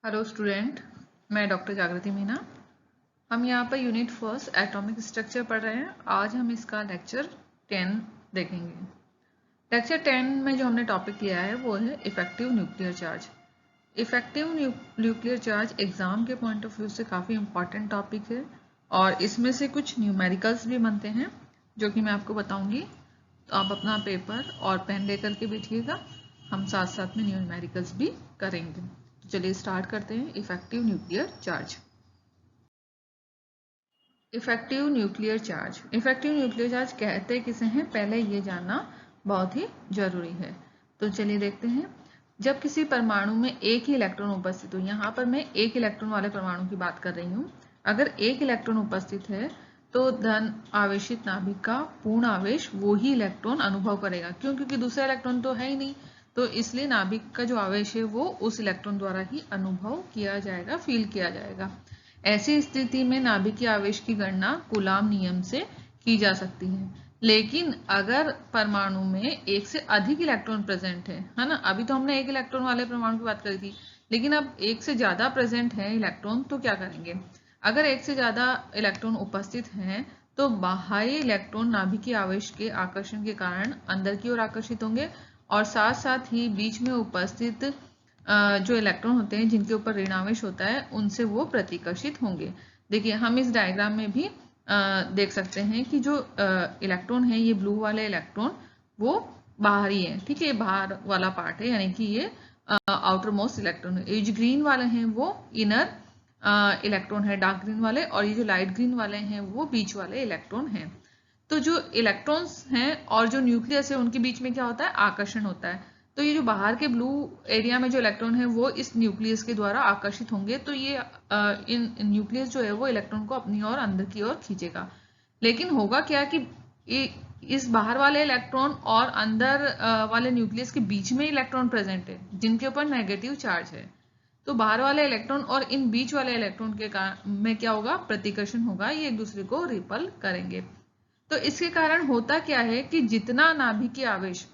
Hello student, मैं doctor जागृति मीना। हम यहाँ per unit first atomic structure पढ़ रहे हैं। आज हम इसका लेक्चर 10 देखेंगे। लेक्चर 10 में जो हमने टॉपिक लिया है वो है effective nuclear charge. Effective nuclear charge exam के पॉइंट ऑफ व्यू से काफ़ी इंपॉर्टेंट टॉपिक है और इसमें से कुछ न्यूमेरिकल्स भी बनते हैं जो कि मैं आपको बताऊंगी। तो आप अपना पेपर और पेन लेकर के बैठिएगा, हम साथ साथ में न्यूमेरिकल्स भी करेंगे। तो चलिए स्टार्ट करते हैं। Effective nuclear charge. Effective nuclear charge, effective nuclear charge कहते किसे हैं, पहले ये जानना बहुत ही जरूरी है। तो चलिए देखते हैं। जब किसी परमाणु में एक ही इलेक्ट्रॉन उपस्थित हो, यहाँ पर मैं एक इलेक्ट्रॉन वाले परमाणु की बात कर रही हूँ। अगर एक इलेक्ट्रॉन उपस्थित है तो धन आवेशित नाभिक का पूर्ण आवेश वो ही इलेक्ट्रॉन अनुभव करेगा। क्यों? क्योंकि दूसरा इलेक्ट्रॉन तो है ही नहीं, तो इसलिए नाभिक का जो आवेश है वो उस इलेक्ट्रॉन द्वारा ही अनुभव किया जाएगा, फील किया जाएगा। ऐसी स्थिति में नाभिकीय आवेश की गणना कूलाम नियम से की जा सकती है। लेकिन अगर परमाणु में एक से अधिक इलेक्ट्रॉन प्रेजेंट है ना, अभी तो हमने एक इलेक्ट्रॉन वाले परमाणु की बात करी थी, लेकिन अब एक से ज्यादा प्रेजेंट है इलेक्ट्रॉन, तो क्या करेंगे? अगर एक से ज्यादा इलेक्ट्रॉन उपस्थित हैं तो बाह्य इलेक्ट्रॉन नाभिकीय आवेश के आकर्षण के कारण अंदर की ओर आकर्षित होंगे और साथ साथ ही बीच में उपस्थित जो इलेक्ट्रॉन होते हैं जिनके ऊपर ऋणावेश होता है उनसे वो प्रतिकर्षित होंगे। देखिए हम इस डायग्राम में भी देख सकते हैं कि जो इलेक्ट्रॉन है, ये ब्लू वाले इलेक्ट्रॉन वो बाहरी है, ठीक है, बाहर वाला पार्ट है, यानी कि ये आउटर मोस्ट इलेक्ट्रॉन है। ये जो ग्रीन वाले हैं वो इनर इलेक्ट्रॉन है, डार्क ग्रीन वाले, और ये जो लाइट ग्रीन वाले हैं वो बीच वाले इलेक्ट्रॉन हैं। तो जो इलेक्ट्रॉन्स हैं और जो न्यूक्लियस है उनके बीच में क्या होता है? आकर्षण होता है। तो ये जो बाहर के ब्लू एरिया में जो इलेक्ट्रॉन है वो इस न्यूक्लियस के द्वारा आकर्षित होंगे, तो ये इन न्यूक्लियस जो है वो इलेक्ट्रॉन को अपनी ओर अंदर की ओर खींचेगा। लेकिन होगा क्या कि इस बाहर वाले इलेक्ट्रॉन और अंदर वाले न्यूक्लियस के बीच में इलेक्ट्रॉन प्रेजेंट है जिनके ऊपर नेगेटिव चार्ज है। तो बाहर वाले इलेक्ट्रॉन और इन बीच वाले इलेक्ट्रॉन के में क्या होगा? प्रतिकर्षण होगा, ये एक दूसरे को रिपल करेंगे। तो इसके कारण होता क्या है कि जितना नाभिकीय आवेश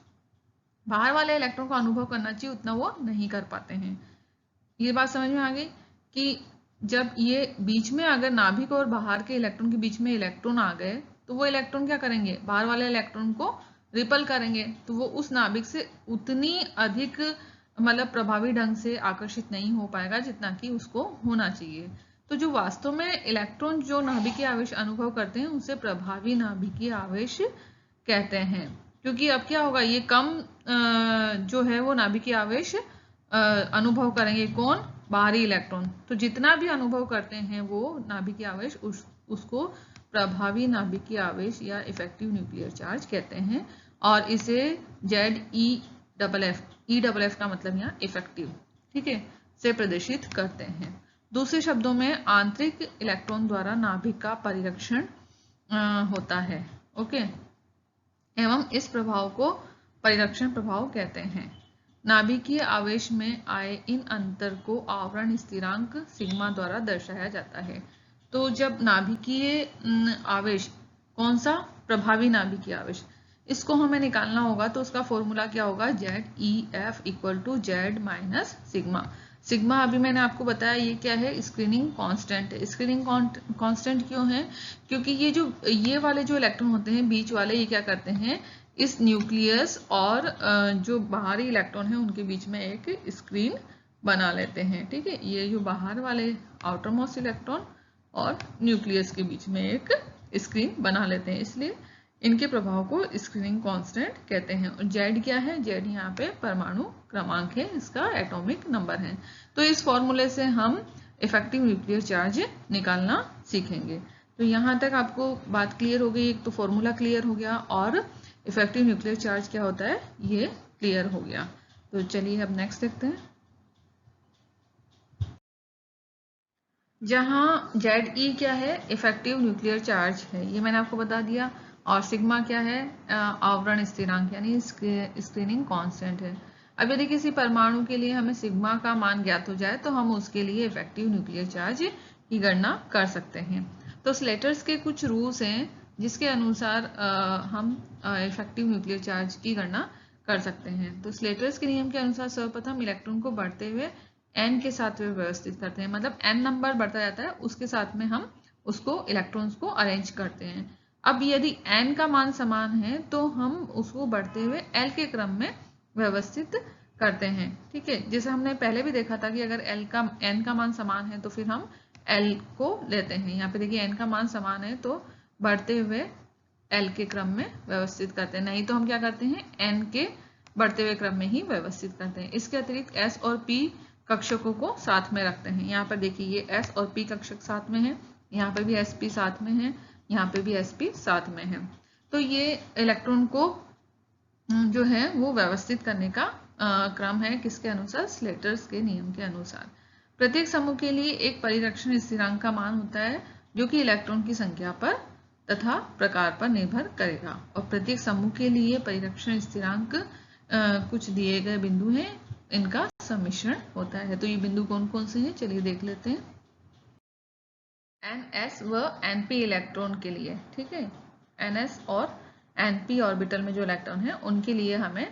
बाहर वाले इलेक्ट्रॉन को अनुभव करना चाहिए उतना वो नहीं कर पाते हैं। ये बात समझ में आ गई कि जब ये बीच में, अगर नाभिक और बाहर के इलेक्ट्रॉन के बीच में इलेक्ट्रॉन आ गए तो वो इलेक्ट्रॉन क्या करेंगे? बाहर वाले इलेक्ट्रॉन को रिपल करेंगे, तो वो उस नाभिक से उतनी अधिक मतलब प्रभावी ढंग से आकर्षित नहीं हो पाएगा जितना कि उसको होना चाहिए। तो जो वास्तव में इलेक्ट्रॉन जो नाभिकीय आवेश अनुभव करते हैं उसे प्रभावी नाभिकीय आवेश कहते हैं। क्योंकि अब क्या होगा, ये कम जो है वो नाभिकीय आवेश अनुभव करेंगे। कौन? बाहरी इलेक्ट्रॉन। तो जितना भी अनुभव करते हैं वो नाभिकीय आवेश उसको प्रभावी नाभिकीय आवेश या इफेक्टिव न्यूक्लियर चार्ज कहते हैं। और इसे ZEFF का मतलब यहाँ इफेक्टिव, ठीक है, से प्रदर्शित करते हैं। दूसरे शब्दों में आंतरिक इलेक्ट्रॉन द्वारा नाभिक का परिरक्षण होता है, ओके, एवं इस प्रभाव को परिरक्षण प्रभाव कहते हैं। नाभिकीय आवेश में आए इन अंतर को आवरण स्थिरांक सिग्मा द्वारा दर्शाया जाता है। तो जब नाभिकीय आवेश, कौन सा? प्रभावी नाभिकीय आवेश, इसको हमें निकालना होगा तो उसका फॉर्मूला क्या होगा? ZEF equal to Z minus sigma. Sigma अभी मैंने आपको बताया ये क्या है? स्क्रीनिंग कांस्टेंट है। स्क्रीनिंग कांस्टेंट क्यों है? क्योंकि ये वाले जो इलेक्ट्रॉन होते हैं बीच वाले, ये क्या करते हैं? इस न्यूक्लियस और जो बाहरी इलेक्ट्रॉन है उनके बीच में एक स्क्रीन बना लेते हैं, ठीक है। ये जो बाहर वाले आउटर मोस्ट इलेक्ट्रॉन और न्यूक्लियस के बीच में एक स्क्रीन बना लेते हैं, इसलिए इनके प्रभाव को स्क्रीनिंग कांस्टेंट कहते हैं। और Z क्या है? Z यहाँ पे परमाणु क्रमांक है, इसका एटॉमिक नंबर है। तो इस फॉर्मूले से हम इफेक्टिव न्यूक्लियर चार्ज निकालना सीखेंगे। तो यहाँ तक आपको बात क्लियर हो गई, एक तो फॉर्मूला क्लियर हो गया और इफेक्टिव न्यूक्लियर चार्ज क्या होता है ये क्लियर हो गया। तो चलिए अब नेक्स्ट देखते हैं। जहाँ ZE क्या है? इफेक्टिव न्यूक्लियर चार्ज है, ये मैंने आपको बता दिया। और सिग्मा क्या है? आवरण स्थिरांक यानी स्क्रीनिंग कांस्टेंट है। अब यदि किसी परमाणु के लिए हमें सिग्मा का मान ज्ञात हो जाए तो हम उसके लिए इफेक्टिव न्यूक्लियर चार्ज की गणना कर सकते हैं। तो स्लेटर्स के कुछ रूल्स हैं जिसके अनुसार हम इफेक्टिव न्यूक्लियर चार्ज की गणना कर सकते हैं। तो स्लेटर्स के नियम के अनुसार सर्वप्रथम इलेक्ट्रॉन को बढ़ते हुए n के साथ में व्यवस्थित करते हैं, मतलब n नंबर बढ़ता जाता है उसके साथ में हम उसको इलेक्ट्रॉन्स को अरेंज करते हैं। अब यदि n का मान समान है तो हम उसको बढ़ते हुए l के क्रम में व्यवस्थित करते हैं। ठीक है, जैसे हमने पहले भी देखा था कि अगर n का मान समान है तो फिर हम l को लेते हैं। यहाँ पे देखिए n का मान समान है तो बढ़ते हुए l के क्रम में व्यवस्थित करते हैं, नहीं तो हम क्या करते हैं n के बढ़ते हुए क्रम में ही व्यवस्थित करते हैं। इसके अतिरिक्त s और p कक्षकों को साथ में रखते हैं। यहाँ पर देखिए ये s और p कक्षक साथ में है, यहाँ पे भी sp साथ में है, यहाँ पे भी sp साथ में है। तो ये इलेक्ट्रॉन को जो है वो व्यवस्थित करने का क्रम है, किसके अनुसार, स्लेटर्स के नियम के अनुसार। प्रत्येक समूह के लिए एक परिरक्षण स्थिरांक का मान होता है जो कि इलेक्ट्रॉन की संख्या पर तथा प्रकार पर निर्भर करेगा, और प्रत्येक समूह के लिए परिरक्षण स्थिरांक कुछ दिए गए बिंदु हैं, इनका सम्मिश्रण होता है। तो ये बिंदु कौन कौन से हैं, चलिए देख लेते हैं। ns व np इलेक्ट्रॉन के लिए, ठीक है, ns और np ऑर्बिटल में जो इलेक्ट्रॉन है उनके लिए हमें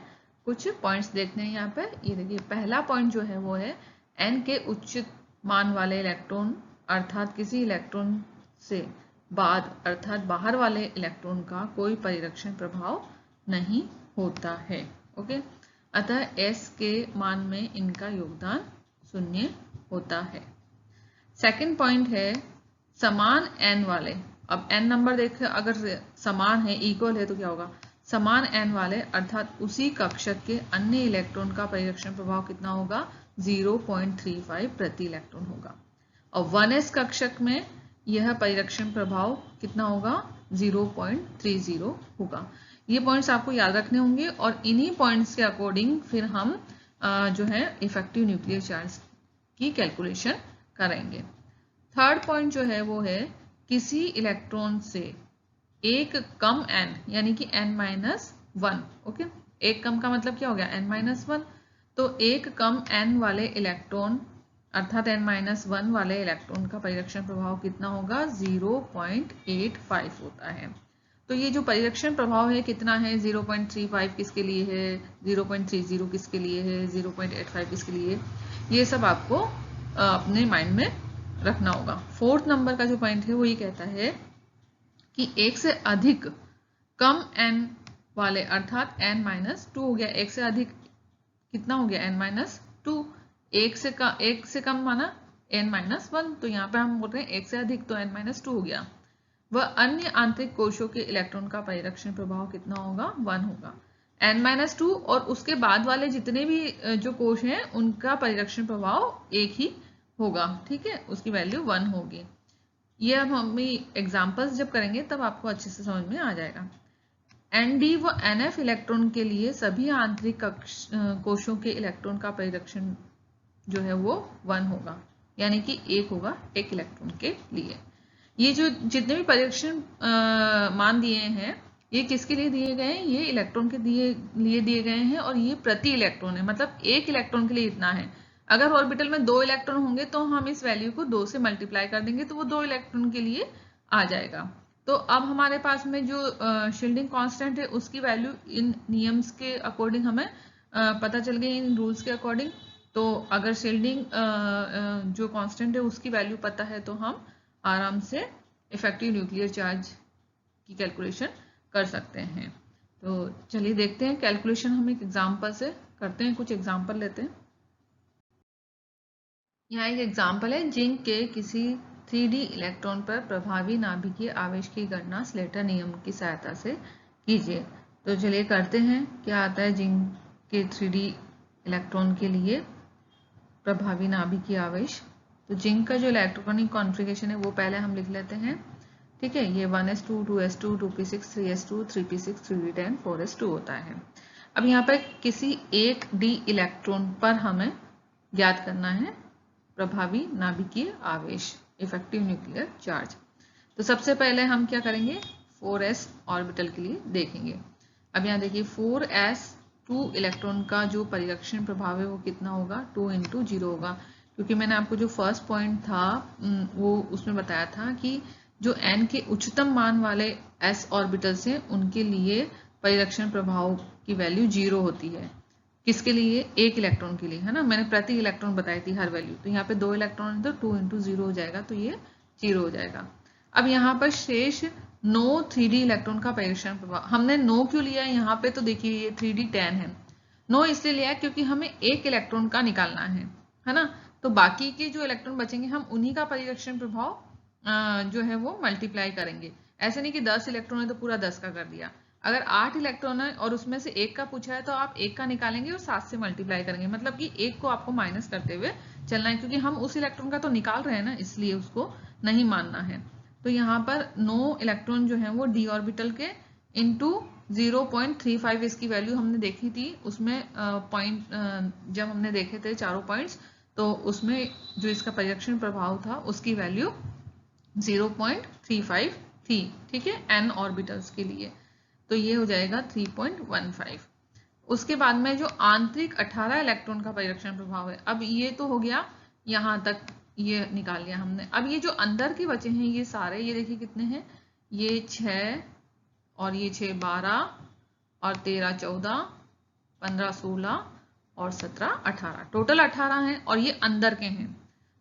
कुछ पॉइंट्स देखने हैं। यहाँ पर ये देखिए पहला पॉइंट जो है वो है n के उच्च मान वाले इलेक्ट्रॉन अर्थात किसी इलेक्ट्रॉन से बाद अर्थात बाहर वाले इलेक्ट्रॉन का कोई परिरक्षण प्रभाव नहीं होता है। ओके, अतः s के मान में इनका योगदान 0 होता है। सेकंड पॉइंट है समान n वाले, अब n नंबर देखें, अगर समान है इक्वल है तो क्या होगा, समान n वाले अर्थात उसी कक्षक के अन्य इलेक्ट्रॉन का परिरक्षण प्रभाव कितना होगा, 0.35 प्रति इलेक्ट्रॉन होगा। और 1s कक्षक में यह परिरक्षण प्रभाव कितना होगा, 0.30 होगा। ये पॉइंट्स आपको याद रखने होंगे और इन्हीं पॉइंट्स के अकॉर्डिंग फिर हम जो है इफेक्टिव न्यूक्लियर चार्ज की कैलकुलेशन करेंगे। थर्ड पॉइंट जो है वो है किसी इलेक्ट्रॉन से एक कम n यानी कि n-1। ओके, एक कम का मतलब क्या हो गया, n-1। तो एक कम n वाले इलेक्ट्रॉन अर्थात n-1 वाले इलेक्ट्रॉन का परिरक्षण प्रभाव कितना होगा, 0.85 होता है। तो ये जो परिरक्षण प्रभाव है कितना है, 0.35 किसके लिए है, 0.30 किसके लिए है, 0.85 किसके लिए, ये सब आपको अपने माइंड में रखना होगा। फोर्थ नंबर का जो पॉइंट है वो ये कहता है कि एक से अधिक कम n वाले अर्थात n-2 हो गया, एक से अधिक कितना हो गया, n-2, एक से कम माना n-1, तो यहाँ पे हम बोल रहे हैं एक से अधिक तो n-2 हो गया। वह अन्य आंतरिक कोशों के इलेक्ट्रॉन का परिरक्षण प्रभाव कितना होगा, 1 होगा। n-2 और उसके बाद वाले जितने भी जो कोश हैं उनका परिरक्षण प्रभाव एक ही होगा, ठीक है, उसकी वैल्यू 1 होगी। ये अब हम एग्जांपल्स जब करेंगे तब आपको अच्छे से समझ में आ जाएगा। Nd व Nf इलेक्ट्रॉन के लिए सभी आंतरिक कोशों के इलेक्ट्रॉन का परिरक्षण जो है वो 1 होगा, यानी कि 1 होगा एक इलेक्ट्रॉन के लिए। ये जो जितने भी परिरक्षण मान दिए हैं ये किसके लिए दिए गए हैं, ये इलेक्ट्रॉन के लिए दिए गए हैं और ये प्रति इलेक्ट्रॉन है, मतलब एक इलेक्ट्रॉन के लिए इतना है। अगर ऑर्बिटल में 2 इलेक्ट्रॉन होंगे तो हम इस वैल्यू को 2 से मल्टीप्लाई कर देंगे तो वो 2 इलेक्ट्रॉन के लिए आ जाएगा। तो अब हमारे पास में जो शील्डिंग कांस्टेंट है उसकी वैल्यू इन नियम्स के अकॉर्डिंग हमें पता चल गई, इन रूल्स के अकॉर्डिंग। तो अगर शील्डिंग जो कांस्टेंट है उसकी वैल्यू पता है तो हम आराम से इफेक्टिव न्यूक्लियर चार्ज की कैलकुलेशन कर सकते हैं। तो चलिए देखते हैं कैलकुलेशन हम एक एग्जांपल से करते हैं, कुछ एग्जांपल लेते हैं। यहाँ एक एग्जांपल है, जिंक के किसी 3D इलेक्ट्रॉन पर प्रभावी नाभिकीय आवेश की गणना स्लेटर नियम की सहायता से कीजिए। तो चलिए करते हैं, क्या आता है जिंक के 3D इलेक्ट्रॉन के लिए प्रभावी नाभिकीय आवेश। तो जिंक का जो इलेक्ट्रॉनिक कॉन्फ़िगरेशन है वो पहले हम लिख लेते हैं, ठीक है। ये 1s2 2s2 2p6 3s2 3p6 3d10 4s2 होता है। अब यहाँ पर किसी एक d इलेक्ट्रॉन पर हमें ज्ञात करना है प्रभावी नाभिकीय आवेश, इफेक्टिव न्यूक्लियर चार्ज। तो सबसे पहले हम क्या करेंगे, 4s ऑर्बिटल के लिए देखेंगे। अब यहाँ देखिए 4s2 इलेक्ट्रॉन का जो परिरक्षण प्रभाव है वो कितना होगा, 2 × 0 होगा, क्योंकि मैंने आपको जो फर्स्ट पॉइंट था वो उसमें बताया था कि जो n के उच्चतम मान वाले s ऑर्बिटल्स हैं उनके लिए परिरक्षण प्रभाव की वैल्यू 0 होती है। किसके लिए? एक इलेक्ट्रॉन के लिए, है ना। मैंने प्रति इलेक्ट्रॉन बताई थी हर वैल्यू, तो यहाँ पे 2 इलेक्ट्रॉन है तो 2 × 0 हो जाएगा, तो ये 0 हो जाएगा। अब यहाँ पर शेष 9 3D इलेक्ट्रॉन का परिरक्षण प्रभाव। हमने 9 क्यों लिया है यहाँ पे? तो देखिए ये 3D 10 है। 9 इसलिए लिया क्योंकि हमें एक इलेक्ट्रॉन का निकालना है ना। तो बाकी के जो इलेक्ट्रॉन बचेंगे हम उन्हीं का परिरक्षण प्रभाव जो है वो मल्टीप्लाई करेंगे। ऐसे नहीं कि 10 इलेक्ट्रॉन है तो पूरा 10 का कर दिया। अगर 8 इलेक्ट्रॉन है और उसमें से एक का पूछा है तो आप एक का निकालेंगे और 7 से मल्टीप्लाई करेंगे, मतलब कि एक को आपको माइनस करते हुए चलना है, क्योंकि हम उस इलेक्ट्रॉन का तो निकाल रहे हैं ना, इसलिए उसको नहीं मानना है। तो यहाँ पर 9 इलेक्ट्रॉन जो है वो डी ऑर्बिटल के इंटू 0.35 इसकी वैल्यू हमने देखी थी उसमें पॉइंट, जब हमने देखे थे चारों पॉइंट्स, तो उसमें जो इसका परिरक्षण प्रभाव था उसकी वैल्यू 0.35 थी, ठीक है, n ऑर्बिटल्स के लिए। तो ये हो जाएगा 3.15। उसके बाद में जो आंतरिक 18 इलेक्ट्रॉन का परिरक्षण प्रभाव है, अब ये तो हो गया यहाँ तक, ये निकाल लिया हमने। अब ये जो अंदर के बचे हैं ये सारे, ये देखिए कितने हैं, ये 6 और ये 6 12 और 13 14 15 16 और 17 18, टोटल 18 हैं और ये अंदर के हैं।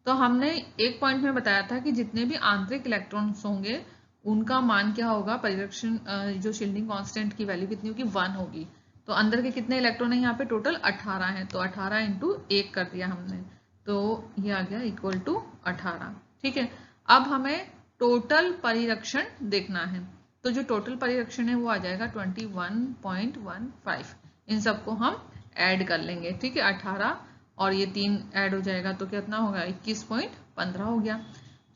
तो हमने एक पॉइंट में बताया था कि जितने भी आंतरिक इलेक्ट्रॉन्स होंगे उनका मान क्या होगा, परिरक्षण जो शील्डिंग कांस्टेंट की वैल्यू कितनी होगी, 1 होगी। तो अंदर के कितने इलेक्ट्रॉन है यहाँ पे, टोटल 18 है, तो 18 × 1 कर दिया हमने, तो ये आ गया इक्वल टू 18, ठीक है। अब हमें टोटल परिरक्षण देखना है, तो जो टोटल परिरक्षण है वो आ जाएगा 21.15। इन सबको हम ऐड कर लेंगे, ठीक है, 18 और ये 3 ऐड हो जाएगा तो कितना होगा, 21.15 हो गया।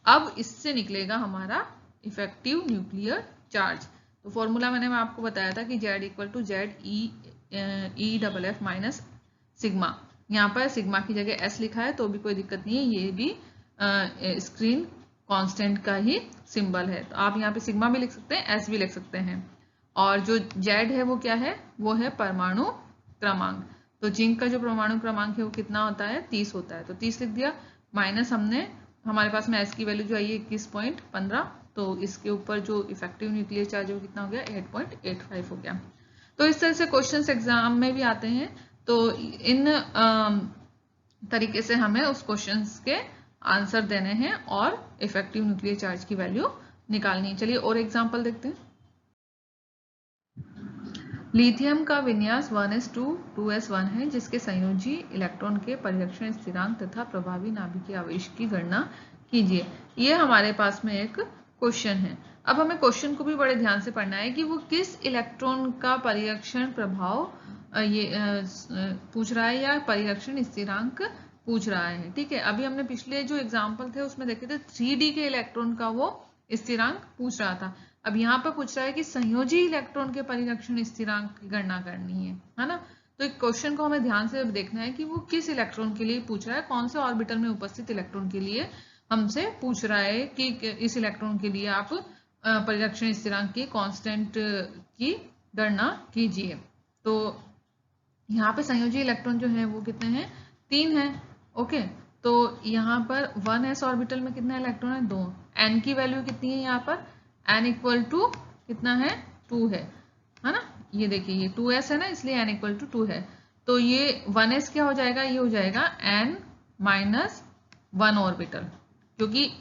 अब इससे निकलेगा हमारा इफेक्टिव न्यूक्लियर चार्ज। तो फॉर्मूला मैंने आपको बताया था कि Z = ZEFF माइनस सिग्मा। यहाँ पर सिग्मा की जगह S लिखा है तो भी कोई दिक्कत नहीं है, ये भी स्क्रीन कांस्टेंट का ही सिंबल है, तो आप यहाँ पे सिग्मा भी लिख सकते हैं, S भी लिख सकते हैं। और जो Z है वो क्या है, वो है परमाणु क्रमांक। तो जिंक का जो परमाणु क्रमांक है वो कितना होता है, 30 होता है, तो 30 लिख दिया, माइनस हमारे पास में S की वैल्यू जो आई है 21.15, तो इसके ऊपर जो इफेक्टिव न्यूक्लियर चार्ज है कितना हो गया, 8.85 हो गया। तो इस तरह से क्वेश्चंस एग्जाम में भी आते हैं, तो इन तरीके से हमें उस क्वेश्चंस के आंसर देने हैं और इफेक्टिव न्यूक्लियर चार्ज की वैल्यू निकालनी है। चलिए और एग्जाम्पल देखते हैं। लिथियम का विन्यास 1s2 2s1 है, जिसके संयोजी इलेक्ट्रॉन के परिरक्षण स्थिरांक तथा प्रभावी नाभिकीय आवेश की गणना कीजिए। ये हमारे पास में एक क्वेश्चन है। अब हमें क्वेश्चन को भी बड़े ध्यान से पढ़ना है कि वो किस इलेक्ट्रॉन का परिरक्षण प्रभाव पूछ रहा है या परिरक्षण स्थिरांक पूछ रहा है, ठीक है। अभी हमने पिछले जो एग्जाम्पल थे उसमें देखे थे 3D के इलेक्ट्रॉन का वो स्थिरांक पूछ रहा था। अब यहाँ पर पूछ रहा है कि संयोजी इलेक्ट्रॉन के परिरक्षण स्थिरांक की गणना करनी है ना। तो एक क्वेश्चन को हमें ध्यान से देखना है कि वो किस इलेक्ट्रॉन के लिए पूछ रहा है, कौन से ऑर्बिटल में उपस्थित इलेक्ट्रॉन के लिए हमसे पूछ रहा है कि इस इलेक्ट्रॉन के लिए आप परिरक्षण स्थिरांक की कांस्टेंट की गणना कीजिए। तो यहाँ पे संयोजी इलेक्ट्रॉन जो है वो कितने हैं, 3 हैं, ओके। तो यहाँ पर 1s ऑर्बिटल में कितने इलेक्ट्रॉन है, 2। n की वैल्यू कितनी है यहाँ पर, n = कितना है, 2 है ना। ये देखिए ये 2s है ना, इसलिए n = 2 है। तो ये 1s क्या हो जाएगा, ये हो जाएगा n - 1 ऑर्बिटल, क्योंकि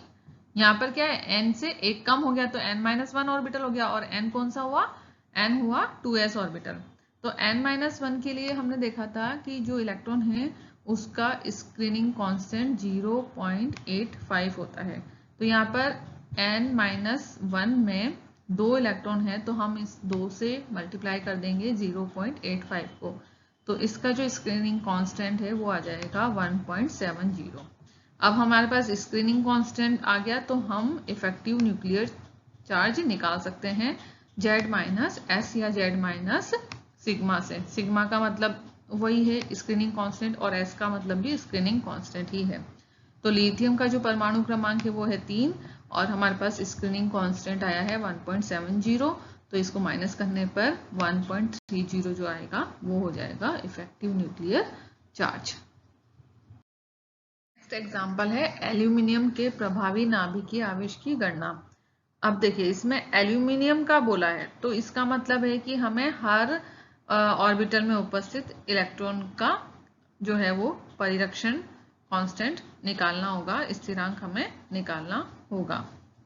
यहाँ पर क्या है, n से एक कम हो गया तो n - 1 ऑर्बिटल हो गया, और n कौन सा हुआ, n हुआ 2s ऑर्बिटल। तो n - 1 के लिए हमने देखा था कि जो इलेक्ट्रॉन है उसका स्क्रीनिंग कांस्टेंट 0.85 होता है। तो यहाँ पर n - 1 में 2 इलेक्ट्रॉन है तो हम इस 2 से मल्टीप्लाई कर देंगे 0.85 को, तो इसका जो स्क्रीनिंग कांस्टेंट है वो आ जाएगा 1.70। अब हमारे पास स्क्रीनिंग कांस्टेंट आ गया तो हम इफेक्टिव न्यूक्लियर चार्ज निकाल सकते हैं Z - S या Z - सिग्मा से। सिग्मा का मतलब वही है स्क्रीनिंग कांस्टेंट और S का मतलब भी स्क्रीनिंग कांस्टेंट ही है। तो लिथियम का जो परमाणु क्रमांक है वो है 3 और हमारे पास स्क्रीनिंग कांस्टेंट आया है 1.70, तो इसको माइनस करने पर 1.30 जो आएगा वो हो जाएगा effective nuclear charge. Next example है एल्यूमिनियम के प्रभावी नाभिकीय आवेश की गणना। अब देखिए इसमें एल्यूमिनियम का बोला है तो इसका मतलब है कि हमें हर ऑर्बिटल में उपस्थित इलेक्ट्रॉन का जो है वो परिरक्षण कांस्टेंट निकालना होगा, स्थिरांक हमें निकालना होगा।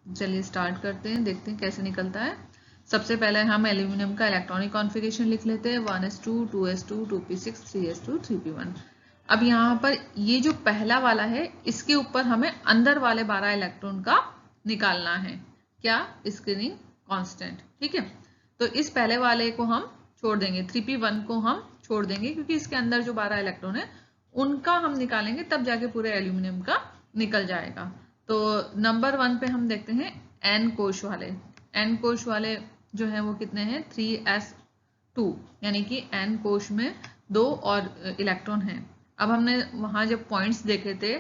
चलिए स्टार्ट करते हैं, देखते हैं कैसे निकलता है। सबसे पहले हम एल्यूमिनियम का इलेक्ट्रॉनिक कॉन्फ़िगरेशन लिख लेते हैं, 1s2 2s2 2p6 3s2 3p1। अब यहाँ पर ये जो पहला वाला है इसके ऊपर हमें अंदर वाले 12 इलेक्ट्रॉन का निकालना है, क्या, स्क्रीनिंग कांस्टेंट। ठीक है, तो इस पहले वाले को हम छोड़ देंगे, 3p1 को हम छोड़ देंगे क्योंकि इसके अंदर जो 12 इलेक्ट्रॉन है उनका हम निकालेंगे, तब जाके पूरे एल्यूमिनियम का निकल जाएगा। तो नंबर 1 पे हम देखते हैं n कोश वाले। n कोश वाले जो है वो कितने हैं, 3s2, यानी कि n कोश में 2 और इलेक्ट्रॉन हैं। अब हमने वहां जब पॉइंट्स देखे थे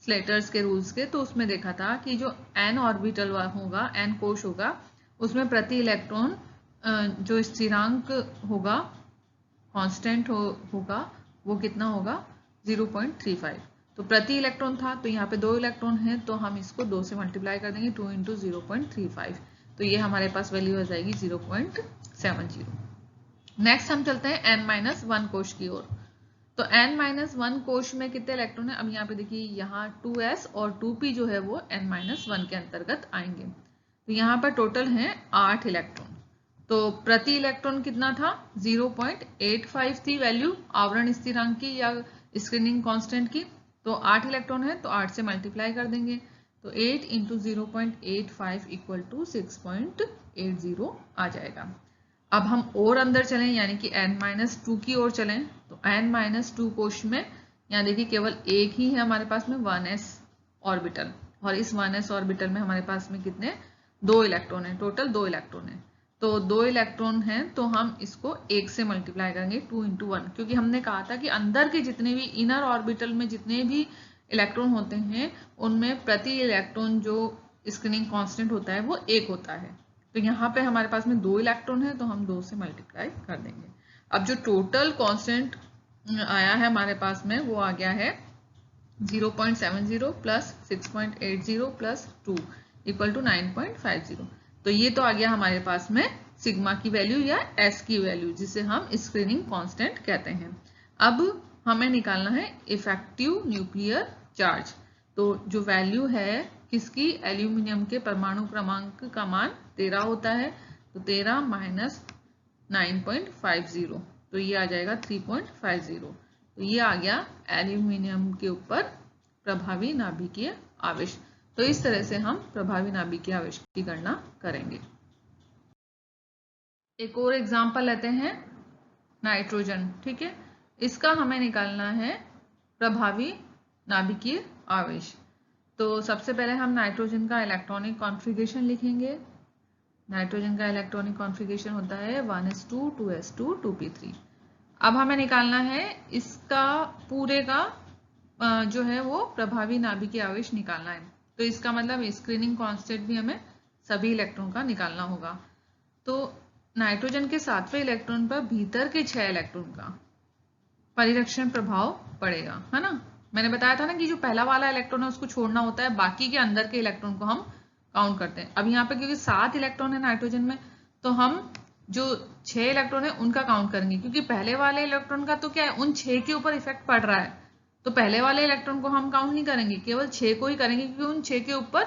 स्लेटर्स के रूल्स के, तो उसमें देखा था कि जो n ऑर्बिटल होगा, n कोश होगा, उसमें प्रति इलेक्ट्रॉन जो स्थिरांक होगा, कांस्टेंट होगा, वो कितना होगा, 0.35। तो प्रति इलेक्ट्रॉन था, तो यहाँ पे 2 इलेक्ट्रॉन है, तो हम इसको 2 से मल्टीप्लाई कर देंगे, 2 × 0.35, तो ये हमारे पास वैल्यू आ जाएगी 0.70। नेक्स्ट हम चलते हैं n-1 कोश की ओर। तो n-1 कोश में कितने इलेक्ट्रॉन है, अब यहाँ पे देखिए, यहाँ 2s और 2p जो है वो n-1 के अंतर्गत आएंगे। तो यहाँ पर टोटल है 8 इलेक्ट्रॉन। तो प्रति इलेक्ट्रॉन कितना था, 0.85 थी वैल्यू आवरण स्थिरांक की या स्क्रीनिंग कांस्टेंट की। तो 8 इलेक्ट्रॉन है, तो 8 से मल्टीप्लाई कर देंगे, तो 8 × 0.85 = 6.80 आ जाएगा। अब हम और अंदर चलें, यानी कि n-2 की ओर चलें। तो n-2 कोश में यहाँ देखिए केवल एक ही है हमारे पास में 1s ऑर्बिटल, और इस 1s ऑर्बिटल में हमारे पास में कितने, 2 इलेक्ट्रॉन है, टोटल 2 इलेक्ट्रॉन है। तो 2 इलेक्ट्रॉन हैं, तो हम इसको 1 से मल्टीप्लाई करेंगे, 2 × 1, क्योंकि हमने कहा था कि अंदर के जितने भी इनर ऑर्बिटल में जितने भी इलेक्ट्रॉन होते हैं उनमें प्रति इलेक्ट्रॉन जो स्क्रीनिंग कांस्टेंट होता है वो 1 होता है। तो यहाँ पे हमारे पास में 2 इलेक्ट्रॉन है, तो हम 2 से मल्टीप्लाई कर देंगे। अब जो टोटल कांस्टेंट आया है हमारे पास में वो आ गया है 0.70 + 6.80 + 2 = 9.50। तो ये तो आ गया हमारे पास में सिग्मा की वैल्यू या एस की वैल्यू, जिसे हम स्क्रीनिंग कांस्टेंट कहते हैं। अब हमें निकालना है इफेक्टिव न्यूक्लियर चार्ज। तो जो वैल्यू है किसकी, एल्यूमिनियम के परमाणु क्रमांक का मान 13 होता है, तो 13 - 9.50, तो ये आ जाएगा 3.50। तो ये आ गया एल्यूमिनियम के ऊपर प्रभावी नाभिकीय आवेश। तो इस तरह से हम प्रभावी नाभिकीय आवेश की गणना करेंगे। एक और एग्जांपल लेते हैं, नाइट्रोजन। ठीक है, इसका हमें निकालना है प्रभावी नाभिकीय आवेश। तो सबसे पहले हम नाइट्रोजन का इलेक्ट्रॉनिक कॉन्फ़िगरेशन लिखेंगे। नाइट्रोजन का इलेक्ट्रॉनिक कॉन्फ़िगरेशन होता है 1s2 2s2 2p3। अब हमें निकालना है इसका पूरे का जो है वो प्रभावी नाभिकीय आवेश निकालना है। तो इसका मतलब स्क्रीनिंग कांस्टेंट भी हमें सभी इलेक्ट्रॉन का निकालना होगा। तो नाइट्रोजन के 7वें इलेक्ट्रॉन पर भीतर के 6 इलेक्ट्रॉन का परिरक्षण प्रभाव पड़ेगा, है ना। मैंने बताया था ना कि जो पहला वाला इलेक्ट्रॉन है उसको छोड़ना होता है, बाकी के अंदर के इलेक्ट्रॉन को हम काउंट करते हैं। अब यहाँ पे क्योंकि 7 इलेक्ट्रॉन है नाइट्रोजन में, तो हम जो 6 इलेक्ट्रॉन है उनका काउंट करेंगे, क्योंकि पहले वाले इलेक्ट्रॉन का तो क्या है, उन 6 के ऊपर इफेक्ट पड़ रहा है, तो पहले वाले इलेक्ट्रॉन को हम काउंट नहीं करेंगे, केवल 6 को ही करेंगे, क्योंकि उन 6 के ऊपर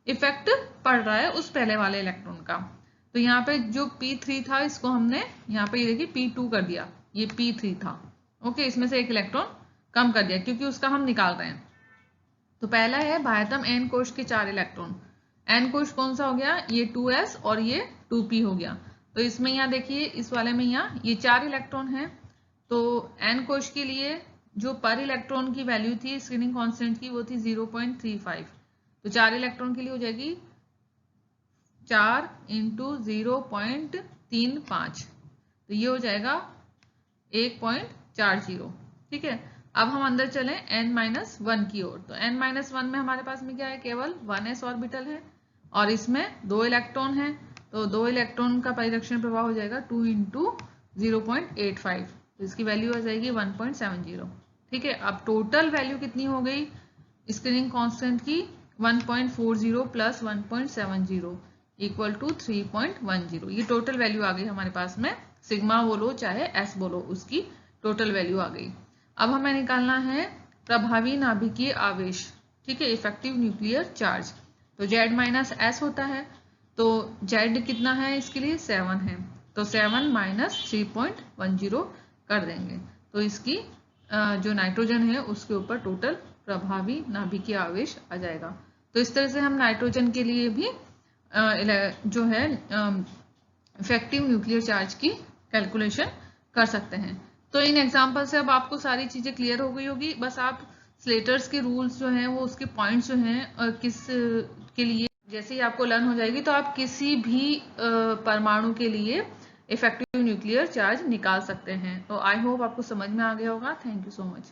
इफेक्ट पड़ रहा है उस पहले वाले इलेक्ट्रॉन का। तो यहाँ पे जो P3 था इसको हमने यहाँ पे ये देखिए P2 कर दिया, ये P3 था। ओके, इसमें से एक इलेक्ट्रॉन कम कर दिया क्योंकि उसका हम निकाल रहे हैं। तो पहला है बाह्यतम n कोश के 4 इलेक्ट्रॉन। n कोश कौन सा हो गया, ये 2s और ये 2p हो गया। तो इसमें यहाँ देखिए इस वाले में यहाँ ये 4 इलेक्ट्रॉन है। तो n कोश के लिए जो पर इलेक्ट्रॉन की वैल्यू थी स्क्रीनिंग कांस्टेंट की वो थी 0.35। तो 4 इलेक्ट्रॉन के लिए हो जाएगी 4 × 0.35, तो ये हो जाएगा 1.40। ठीक है, अब हम अंदर चलें n-1 की ओर। तो n-1 में हमारे पास में क्या है, केवल 1s ऑर्बिटल है और इसमें 2 इलेक्ट्रॉन है। तो 2 इलेक्ट्रॉन का परिरक्षण प्रभाव हो जाएगा 2 × 0.85, तो इसकी वैल्यू आ जाएगी 1.70। ठीक है, अब टोटल वैल्यू कितनी हो गई स्क्रीनिंग कांस्टेंट की, 1.40 + 1.70 = 3.10। ये टोटल वैल्यू आ गई हमारे पास में सिग्मा बोलो चाहे एस बोलो, उसकी टोटल वैल्यू आ गई। अब हमें निकालना है प्रभावी नाभिकीय आवेश, ठीक है, इफेक्टिव न्यूक्लियर चार्ज। तो Z माइनस एस होता है, तो Z कितना है इसके लिए 7 है, तो 7 माइनस 3.10 कर देंगे, तो इसकी जो नाइट्रोजन है उसके ऊपर टोटल प्रभावी नाभिकीय आवेश आ जाएगा। तो इस तरह से हम नाइट्रोजन के लिए भी जो है इफेक्टिव न्यूक्लियर चार्ज की कैलकुलेशन कर सकते हैं। तो इन एग्जाम्पल से अब आपको सारी चीजें क्लियर हो गई होगी। बस आप स्लेटर्स के रूल्स जो हैं वो उसके पॉइंट्स जो हैं किस के लिए जैसे ही आपको लर्न हो जाएगी तो आप किसी भी परमाणु के लिए इफेक्टिव न्यूक्लियर चार्ज निकाल सकते हैं। तो आई होप आपको समझ में आ गया होगा। Thank you so much.